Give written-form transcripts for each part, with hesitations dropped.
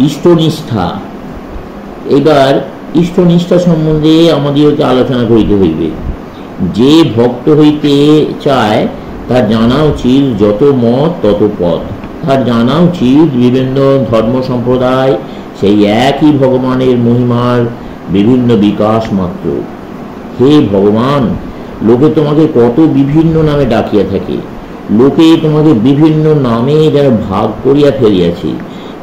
ইষ্টনিষ্ঠা। এবার ইষ্টনিষ্ঠা সম্বন্ধে আমাদেরকে আলোচনা করিতে হইবে। যে ভক্ত হইতে চায় তার জানা উচিত যত মত তত পথ। তার জানা উচিত বিভিন্ন ধর্ম সম্প্রদায় সেই একই ভগবানের মহিমার বিভিন্ন বিকাশ মাত্র। হে ভগবান, লোকে তোমাকে কত বিভিন্ন নামে ডাকিয়া থাকে, লোকে তোমাকে বিভিন্ন নামে যেন ভাগ করিয়া ফেলিয়াছে,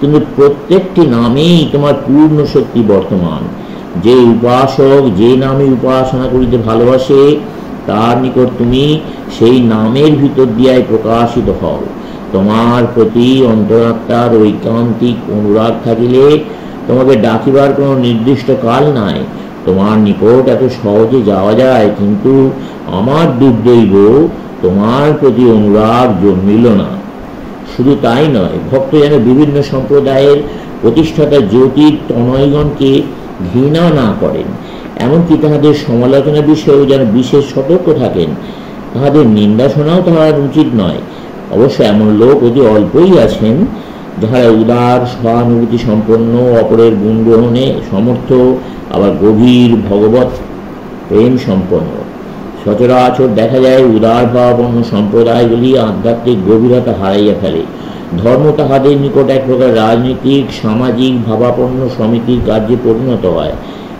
কিন্তু প্রত্যেকটি নামেই তোমার পূর্ণ শক্তি বর্তমান। যে উপাসক যে নামে উপাসনা করিতে ভালোবাসে তার নিকট তুমি সেই নামের ভিতর দিয়াই প্রকাশিত হও। তোমার প্রতি অন্তরাত্মার ঐকান্তিক অনুরাগ থাকিলে তোমাকে ডাকিবার কোনো নির্দিষ্ট কাল নাই। তোমার নিকট এত সহজে যাওয়া যায়, কিন্তু আমার দুর্দৈব তোমার প্রতি অনুরাগ জন্মিল না। শুধু তাই নয়, ভক্ত যেন বিভিন্ন সম্প্রদায়ের প্রতিষ্ঠাতা জ্যোতির তনয়গণকে ঘৃণা না করেন, এমনকি তাহাদের সমালোচনা বিষয়েও যেন বিশেষ সতর্ক থাকেন। তাহাদের নিন্দা শোনাও তাহার উচিত নয়। অবশ্য এমন লোক অতি অল্পই আছেন যাহারা উদার সহানুভূতি সম্পন্ন, অপরের গুণ গ্রহণে সমর্থ, আবার গভীর ভগবত প্রেম সম্পন্ন। সচরাচর দেখা যায় উদার ভাবাপন্ন সম্প্রদায়গুলি আধ্যাত্মিক গভীরতা হারাইয়া ফেলে। ধর্ম তাহাদের নিকট এক প্রকার রাজনীতিক সামাজিক ভাবাপন্ন সমিতির কার্যে পরিণত হয়।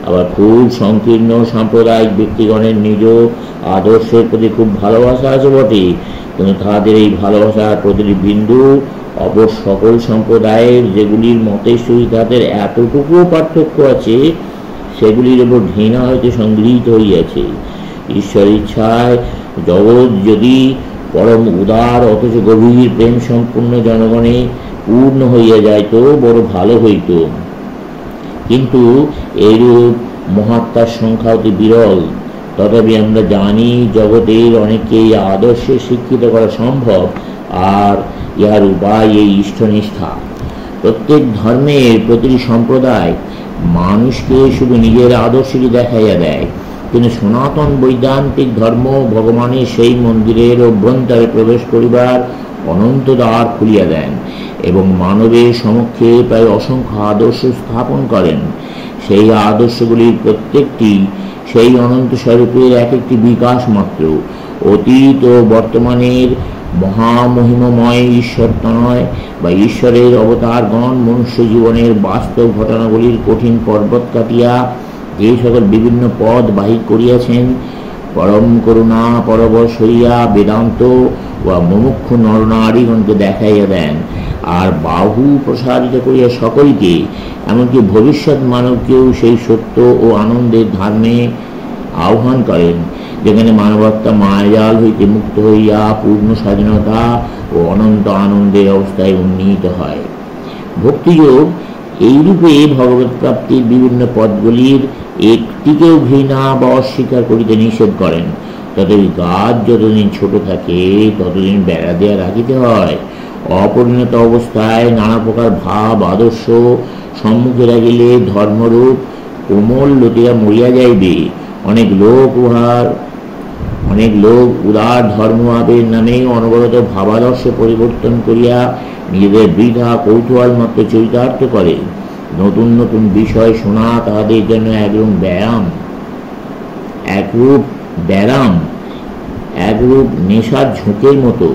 আবার খুব সংকীর্ণ সাম্প্রদায়িক ব্যক্তিগণের নিজ আদর্শের প্রতি খুব ভালোবাসা আছে বটে, কিন্তু তাহাদের এই ভালোবাসার প্রতিটি বিন্দু অপর সকল সম্প্রদায়ের যেগুলির মতের সহিত তাদের এতটুকুও পার্থক্য আছে সেগুলির উপর ঘৃণা হইতে সংগৃহীত হইয়াছে। ঈশ্বর ইচ্ছায় জগৎ যদি পরম উদার অথচ গভীর প্রেম সম্পূর্ণ জনগণে পূর্ণ হইয়া যাইত বড় ভালো হইত, কিন্তু এইরূপ মহাত্মার সংখ্যা অতি বিরল। তথাপি আমরা জানি জগতের অনেককে এই আদর্শে শিক্ষিত করা সম্ভব, আর ইহার উপায় এই ইষ্টনিষ্ঠা। প্রত্যেক ধর্মের প্রতিটি সম্প্রদায় মানুষকে শুধু নিজের আদর্শকে দেখাইয়া দেয়, কিন্তু সনাতন বৈদান্তিক ধর্ম ভগবানের সেই মন্দিরের অভ্যন্তরে প্রবেশ করিবার অনন্ত দ্বার খুলিয়া দেন এবং মানবের সমক্ষে প্রায় অসংখ্য আদর্শ স্থাপন করেন। সেই আদর্শগুলির প্রত্যেকটি সেই অনন্ত স্বরূপের এক একটি বিকাশ মাত্র। অতীত ও বর্তমানের মহামহিমময় ঈশ্বর তনয় বা ঈশ্বরের অবতারগণ মনুষ্য জীবনের বাস্তব ঘটনাগুলির কঠিন পর্বত কাটিয়া যে সকল বিভিন্ন পথ বাহির করিয়াছেন, পরম করুণা পরবশ হইয়া বেদান্ত ও মুমুক্ষু নরনারীগণকে দেখাইয়া দেন, আর বাহু প্রসারিত করিয়া সকলকে, এমনকি ভবিষ্যৎ মানবকেও সেই সত্য ও আনন্দের ধর্মে আহ্বান করেন, যেখানে মানবত্বা মায়াজাল হইতে মুক্ত হইয়া পূর্ণ স্বাধীনতা ও অনন্ত আনন্দের অবস্থায় উন্নীত হয়। ভক্তিযোগ এইরূপে ভগবত প্রাপ্তির বিভিন্ন পথগুলির একটিকেও ঘৃণা বা অস্বীকার করিতে নিষেধ করেন। তথাপি গাছ যতদিন ছোট থাকে ততদিন বেড়া দেয়া রাখিতে হয়। অপরিণত অবস্থায় নানা প্রকার ভাব আদর্শ সম্মুখে রাখিলে ধর্মরূপ কোমল লতিয়া মরিয়া যাইবে। অনেক লোক উদার ধর্মভাবের নামে অনবরত ভাবাদর্শ পরিবর্তন করিয়া নিজেদের বৃথা কৌতূহল মাত্র চরিতার্থ করে। নতুন নতুন বিষয় শোনা তাহাদের জন্য একরূপ নেশার ঝোঁকের মতো।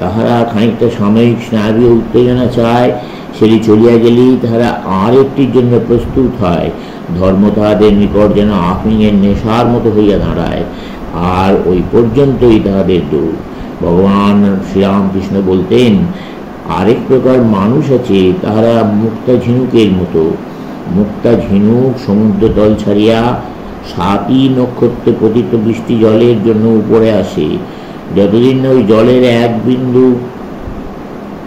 তাহারা খানিকটা সাময়িক স্নায়বীয় উত্তেজনা চায়, সেটি চলিয়া গেলেই তাহারা আর একটির জন্য প্রস্তুত হয়। ধর্ম তাহাদের নিকট যেন আফিংয়ের নেশার মতো হইয়া দাঁড়ায়, আর ওই পর্যন্তই তাহাদের দৌড়। ভগবান শ্রীরামকৃষ্ণ বলতেন, আরেক প্রকার মানুষ আছে, তাহারা মুক্তা ঝিনুকের মতো। মুক্তা ঝিনুক সমুদ্র তল ছাড়িয়া 7টি নক্ষত্রে পতিত বৃষ্টি জলের জন্য উপরে আসে। যতদিন ওই জলের এক বিন্দু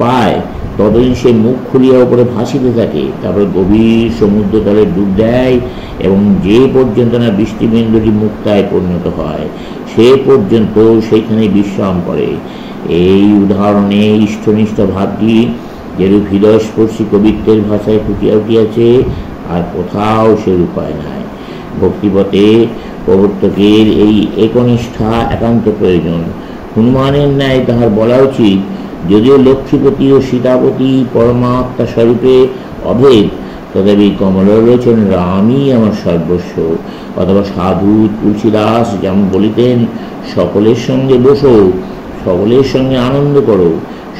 পায় ততদিন সে মুখ খুলিয়া উপরে ভাসিতে থাকে, তারপর গভীর সমুদ্র তলে ডুব দেয় এবং যে পর্যন্ত না বৃষ্টিবিন্দুটি মুক্তায় পরিণত হয় সে পর্যন্ত সেইখানে বিশ্রাম করে। এই উদাহরণে ইষ্টনিষ্ঠা ভাবটি যেরূপ হৃদয়স্পর্শী কবিত্বের ভাষায় ফুটিয়া উঠিয়াছে, আর কোথাও সেরূপ হয় নাই। ভক্তিপথে প্রবর্তকের এই একনিষ্ঠা একান্ত প্রয়োজন। হনুমানের ন্যায় তাহার বলা উচিত, যদিও লক্ষ্মীপতি ও সীতাপতি পরমাত্মা স্বরূপে অভেদ, তথাপি কমলোলোচন রামই আমার সর্বস্ব। অথবা সাধু তুলসীদাস যেমন বলিতেন, সকলের সঙ্গে বসো, সকলের সঙ্গে আনন্দ করো,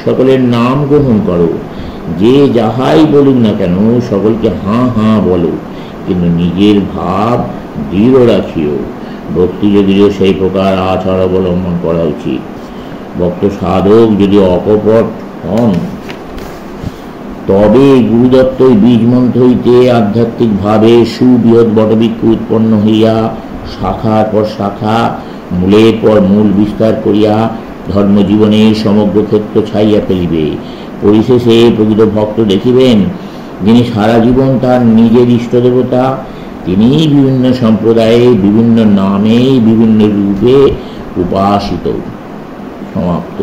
সকলের নাম গ্রহণ করো, যে যাহাই বলুক না কেন সকলকে হাঁ হাঁ বলো, কিন্তু নিজের ভাব দৃঢ় রাখিও। ভক্তি যদিও সেই প্রকার আচার অবলম্বন করা উচিত। ভক্ত সাধক যদি অকপট হন, তবে গুরুদত্তই বীজ মন্ত্র হইতে আধ্যাত্মিক ভাবে সুবৃহৎ বটবৃক্ষ উৎপন্ন হইয়া শাখার পর শাখা, মূলের পর মূল বিস্তার করিয়া ধর্মজীবনের সমগ্র ক্ষেত্র ছাইয়া ফেলিবে। পরিশেষে প্রকৃত ভক্ত দেখিবেন, যিনি সারা জীবন তার নিজের ইষ্টদেবতা, তিনি বিভিন্ন সম্প্রদায়ে বিভিন্ন নামে বিভিন্ন রূপে উপাসিত। সমাপ্ত।